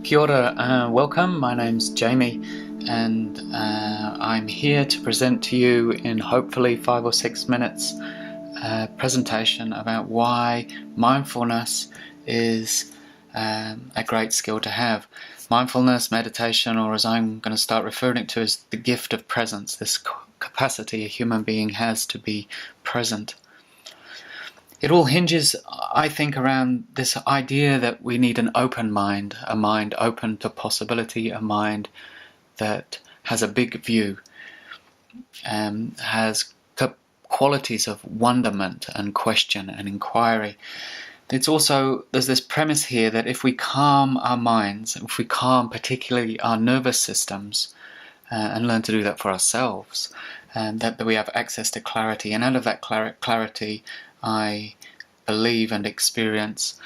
Kia ora, welcome. My name's Jamie, and I'm here to present to you in hopefully 5 or 6 minutes a presentation about why mindfulness is a great skill to have. Mindfulness, meditation, or as I'm going to start referring it to, is the gift of presence, this capacity a human being has to be present. It all hinges, I think, around this idea that we need an open mind, a mind open to possibility, a mind that has a big view, has qualities of wonderment and question and inquiry. It's also, there's this premise here that if we calm our minds, if we calm particularly our nervous systems, and learn to do that for ourselves, that we have access to clarity, and out of that clarity I believe and experience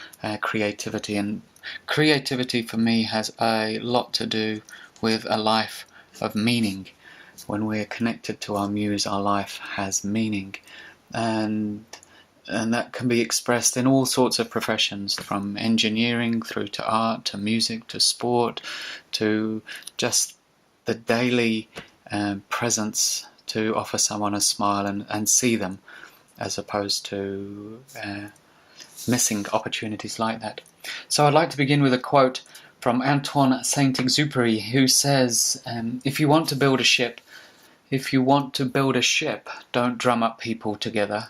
creativity. And creativity for me has a lot to do with a life of meaning. When we're connected to our muse, our life has meaning, and that can be expressed in all sorts of professions, from engineering through to art, to music, to sport, to just the daily presence to offer someone a smile and see them, as opposed to missing opportunities like that. So I'd like to begin with a quote from Antoine Saint-Exupéry, who says, if you want to build a ship, don't drum up people together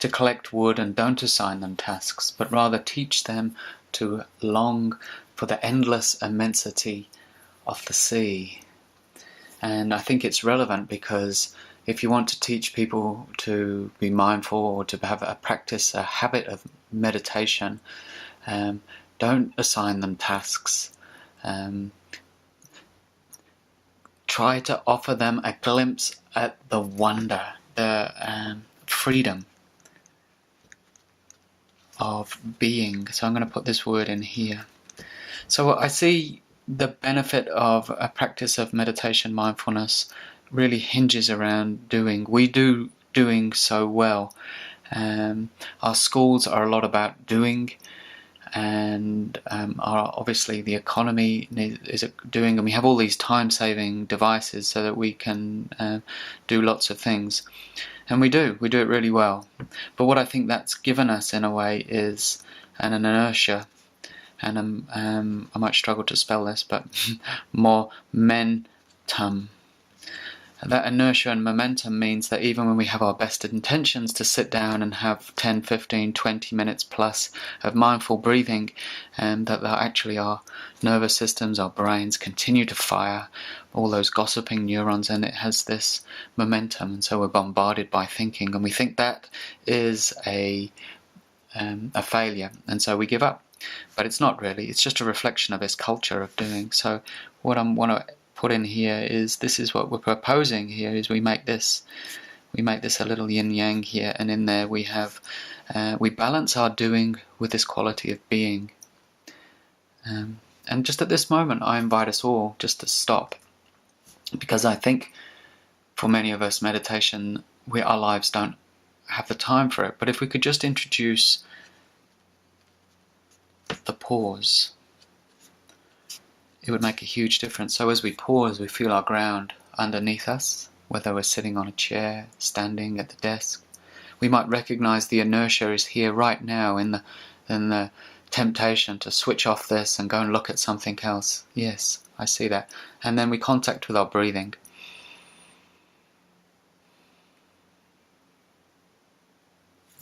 to collect wood, and don't assign them tasks, but rather teach them to long for the endless immensity of the sea. And I think it's relevant because if you want to teach people to be mindful or to have a practice, a habit of meditation, don't assign them tasks. Try to offer them a glimpse at the wonder, the freedom of being. So I'm going to put this word in here. So I see the benefit of a practice of meditation, mindfulness, really hinges around doing. We do doing so well. Our schools are a lot about doing, and obviously the economy is doing, and we have all these time-saving devices so that we can do lots of things. And we do it really well. But what I think that's given us in a way is an inertia, and I might struggle to spell this, but momentum. That inertia and momentum means that even when we have our best intentions to sit down and have 10, 15, 20 minutes plus of mindful breathing, that actually our nervous systems, our brains continue to fire all those gossiping neurons, and it has this momentum, and so we're bombarded by thinking, and we think that is a failure, and so we give up. But it's not really, it's just a reflection of this culture of doing. So what I want to put in here is, this is what we're proposing here, is we make this a little yin yang here, and in there we have we balance our doing with this quality of being. And just at this moment I invite us all just to stop, because I think for many of us meditation, our lives don't have the time for it, but if we could just introduce the pause, it would make a huge difference. So as we pause, we feel our ground underneath us, whether we're sitting on a chair, standing at the desk. We might recognize the inertia is here right now in the temptation to switch off this and go and look at something else. Yes, I see that. And then we contact with our breathing.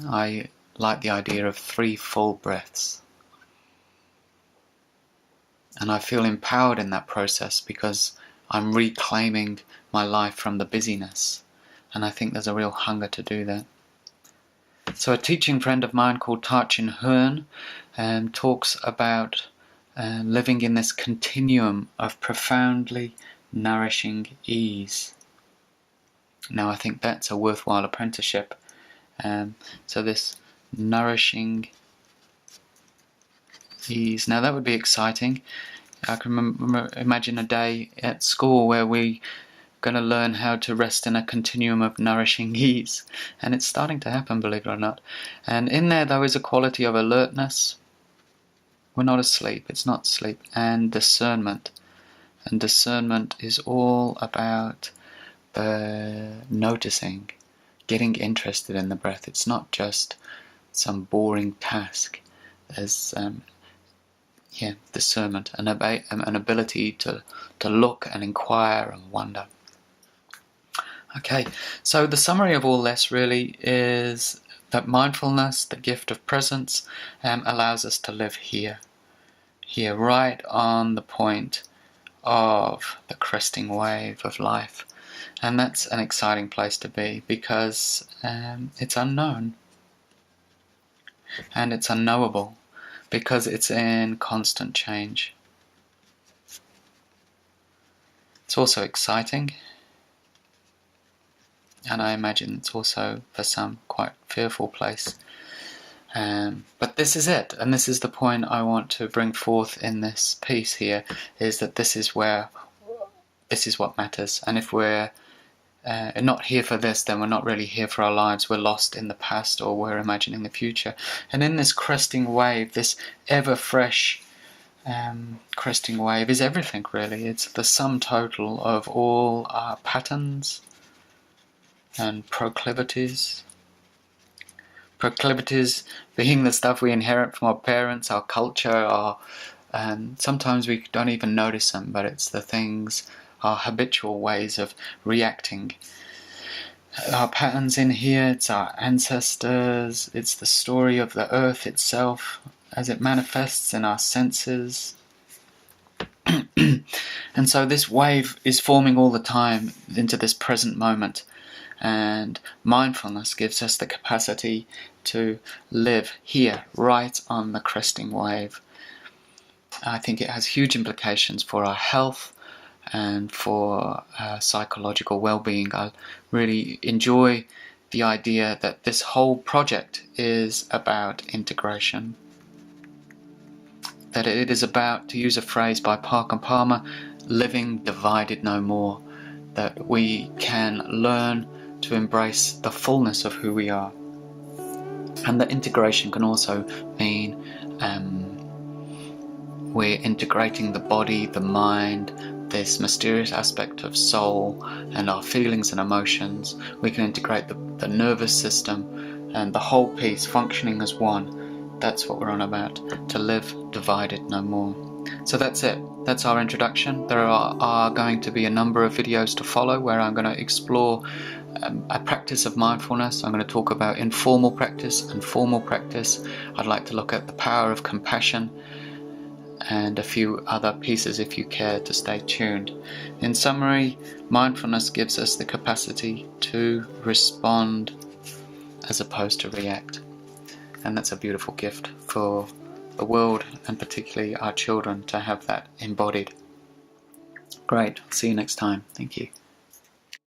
I like the idea of 3 full breaths. And I feel empowered in that process because I'm reclaiming my life from the busyness. And I think there's a real hunger to do that. So a teaching friend of mine called Tarchin Hearn talks about living in this continuum of profoundly nourishing ease. Now I think that's a worthwhile apprenticeship. So this nourishing ease. Now that would be exciting. I can imagine a day at school where we're going to learn how to rest in a continuum of nourishing ease, and it's starting to happen, believe it or not. And in there is a quality of alertness, We're not asleep. It's not sleep. And discernment. And discernment is all about noticing, getting interested in the breath. It's not just some boring task. There's discernment, an ability to look and inquire and wonder. Okay, so the summary of all this really is that mindfulness, the gift of presence, allows us to live here, right on the point of the cresting wave of life. And that's an exciting place to be, because it's unknown and it's unknowable, because it's in constant change. It's also exciting, and I imagine it's also for some quite fearful place. But this is it, and this is the point I want to bring forth in this piece here, is that this is what matters. And if we're not here for this, then we're not really here for our lives. We're lost in the past, or we're imagining the future. And in this cresting wave, this ever fresh cresting wave is everything, really. It's the sum total of all our patterns and proclivities. Proclivities being the stuff we inherit from our parents, our culture, and sometimes we don't even notice them, but it's the things, our habitual ways of reacting. Our patterns in here, it's our ancestors, it's the story of the earth itself as it manifests in our senses. And so this wave is forming all the time into this present moment. And mindfulness gives us the capacity to live here, right on the cresting wave. I think it has huge implications for our health and for psychological well-being. I really enjoy the idea that this whole project is about integration. That it is about, to use a phrase by Parker Palmer, living divided no more. That we can learn to embrace the fullness of who we are. And that integration can also mean we're integrating the body, the mind, this mysterious aspect of soul and our feelings and emotions. We can integrate the nervous system and the whole piece functioning as one. That's what we're on about, to live divided no more. So that's it. That's our introduction. There are going to be a number of videos to follow where I'm going to explore a practice of mindfulness. I'm going to talk about informal practice and formal practice. I'd like to look at the power of compassion and a few other pieces if you care to stay tuned. In summary, mindfulness gives us the capacity to respond as opposed to react. And that's a beautiful gift for the world, and particularly our children, to have that embodied. Great. See you next time. Thank you.